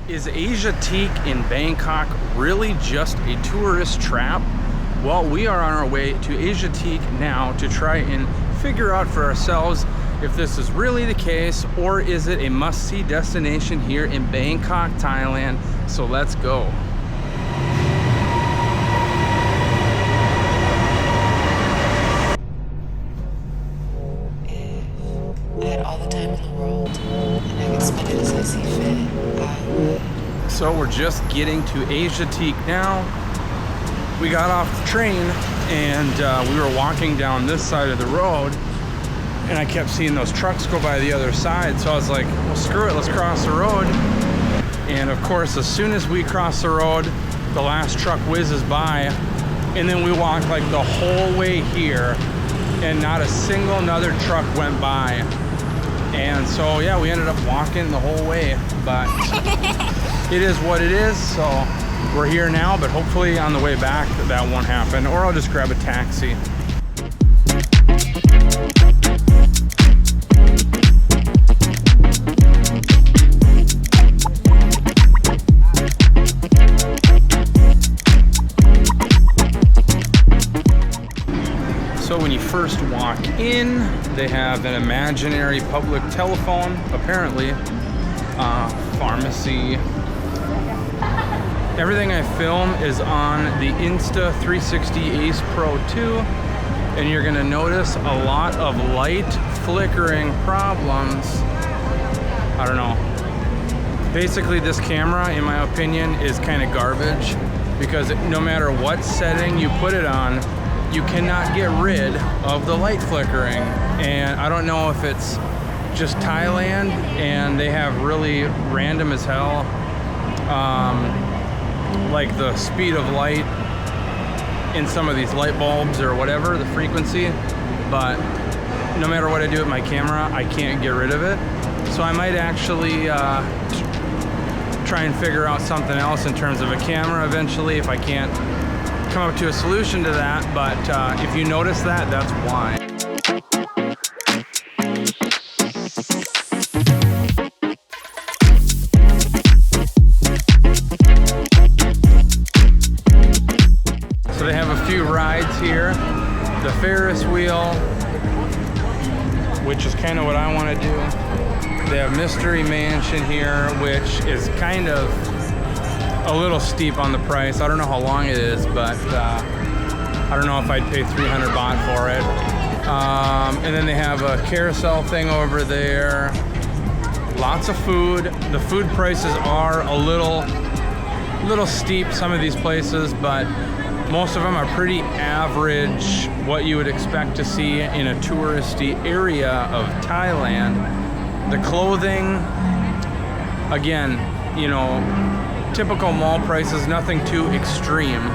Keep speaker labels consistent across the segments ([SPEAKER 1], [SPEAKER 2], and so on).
[SPEAKER 1] Is Asiatique in Bangkok really just a tourist trap? Well, we are on our way to Asiatique now to try and figure out for ourselves if this is really the case, or is it a must-see destination here in Bangkok, Thailand. So let's go. So we're just getting to Asiatique now. We got off the train and we were walking down this side of the road, and I kept seeing those trucks go by the other side. So I was like, well, screw it, let's cross the road. And of course, as soon as we cross the road, the last truck whizzes by, and then we walked like the whole way here, and not a single another truck went by. And so yeah, we ended up walking the whole way, but it is what it is. So we're here now, but hopefully on the way back that won't happen, or I'll just grab a taxi. So when you first walk in, they have an imaginary public telephone, apparently, pharmacy. Everything I film is on the Insta360 Ace Pro 2, and you're gonna notice a lot of light flickering problems. I don't know. Basically, this camera, in my opinion, is kind of garbage, because no matter what setting you put it on, you cannot get rid of the light flickering. And I don't know if it's just Thailand and they have really random as hell, like the speed of light in some of these light bulbs or whatever, the frequency. But no matter what I do with my camera, I can't get rid of it. So I might actually try and figure out something else in terms of a camera eventually if I can't come up to a solution to that, but if you notice that, that's why. So they have a few rides here. The Ferris wheel, which is kind of what I want to do. They have Mystery Mansion here, which is kind of a little steep on the price. I don't know how long it is, but I don't know if I'd pay 300 baht for it. And then they have a carousel thing over there. Lots of food. The food prices are a little steep, some of these places, but most of them are pretty average, what you would expect to see in a touristy area of Thailand. The clothing, again, you know, typical mall prices, nothing too extreme.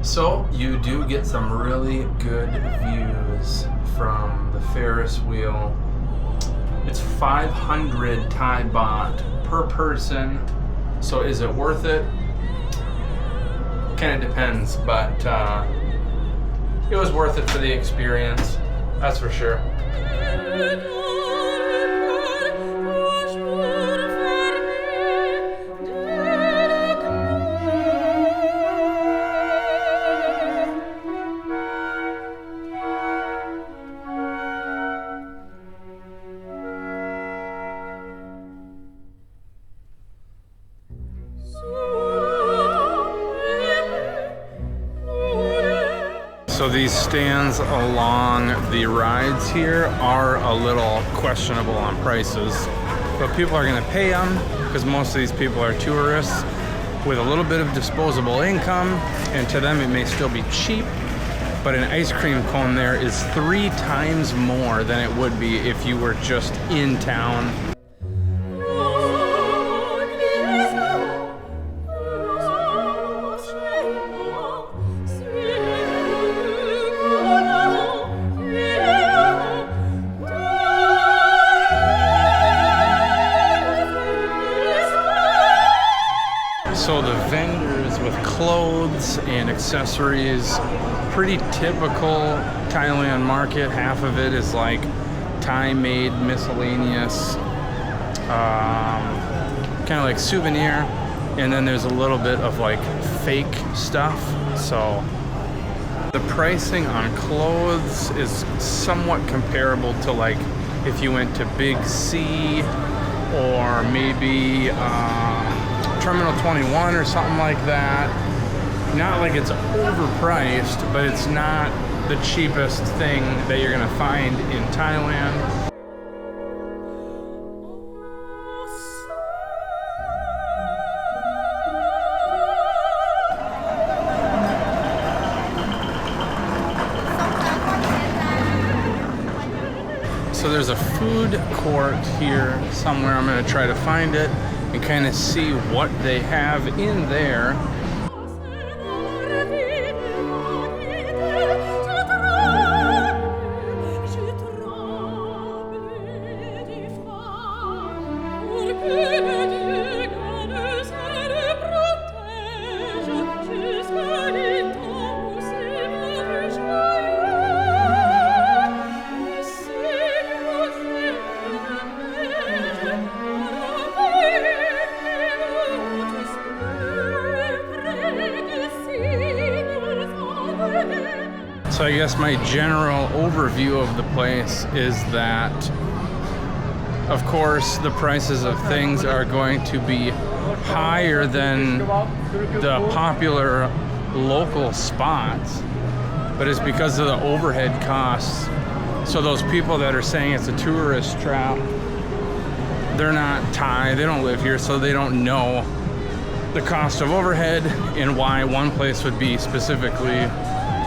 [SPEAKER 1] So you do get some really good views from the Ferris wheel. It's 500 Thai baht per person. So is it worth it? Kind of depends, but it was worth it for the experience, that's for sure. So these stands along the rides here are a little questionable on prices, but people are going to pay them because most of these people are tourists with a little bit of disposable income, and to them it may still be cheap, but an ice cream cone there is 3 times more than it would be if you were just in town. So the vendors with clothes and accessories, pretty typical Thailand market. Half of it is like Thai-made miscellaneous, kind of like souvenir, and then there's a little bit of like fake stuff. So the pricing on clothes is somewhat comparable to like if you went to Big C or maybe Terminal 21 or something like that. Not like it's overpriced, but it's not the cheapest thing that you're gonna find in Thailand. So there's a food court here somewhere. I'm gonna try to find it and kind of see what they have in there. So I guess my general overview of the place is that, of course, the prices of things are going to be higher than the popular local spots, but it's because of the overhead costs. So those people that are saying it's a tourist trap, they're not Thai, they don't live here, so they don't know the cost of overhead and why one place would be specifically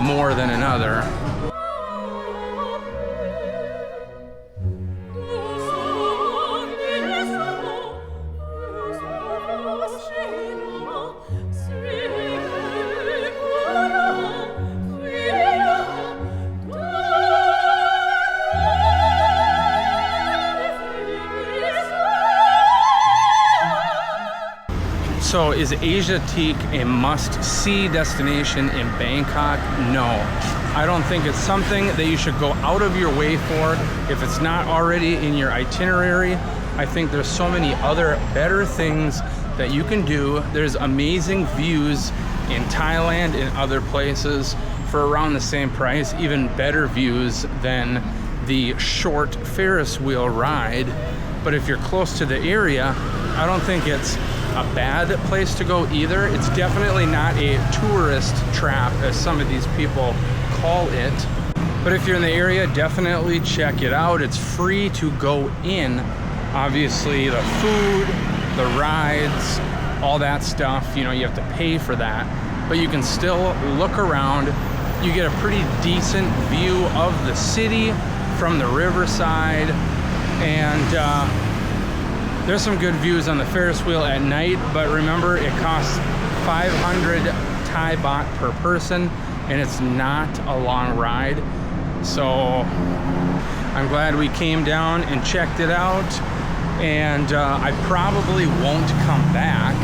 [SPEAKER 1] more than another. So is Asiatique a must-see destination in Bangkok? No. I don't think it's something that you should go out of your way for if it's not already in your itinerary. I think there's so many other better things that you can do. There's amazing views in Thailand and other places for around the same price, even better views than the short Ferris wheel ride. But if you're close to the area, I don't think it's a bad place to go either. It's definitely not a tourist trap as some of these people call it. But if you're in the area, definitely check it out. It's free to go in. Obviously the food, the rides, all that stuff, you know, you have to pay for that. But you can still look around. You get a pretty decent view of the city from the riverside, and there's some good views on the Ferris wheel at night, but remember, it costs 500 Thai baht per person, and it's not a long ride. So I'm glad we came down and checked it out, and I probably won't come back.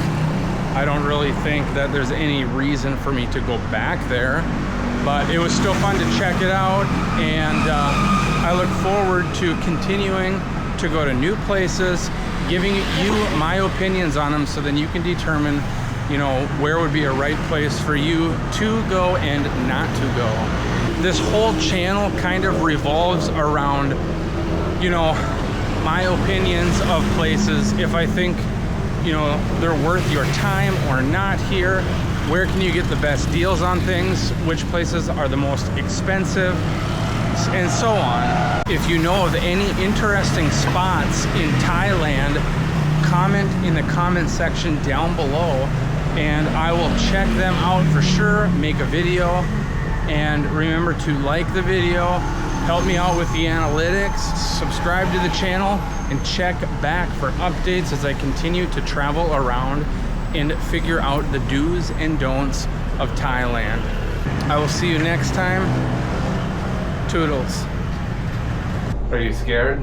[SPEAKER 1] I don't really think that there's any reason for me to go back there, but it was still fun to check it out, and I look forward to continuing to go to new places, giving you my opinions on them, so then you can determine, you know, where would be a right place for you to go and not to go. This whole channel kind of revolves around, you know, my opinions of places. If I think, you know, they're worth your time or not here, where can you get the best deals on things, which places are the most expensive, and so on. If you know of any interesting spots in Thailand, comment in the comment section down below, and I will check them out for sure, make a video. And remember to like the video, help me out with the analytics, subscribe to the channel, and check back for updates as I continue to travel around and figure out the do's and don'ts of Thailand. I will see you next time. Toodles. Are you scared?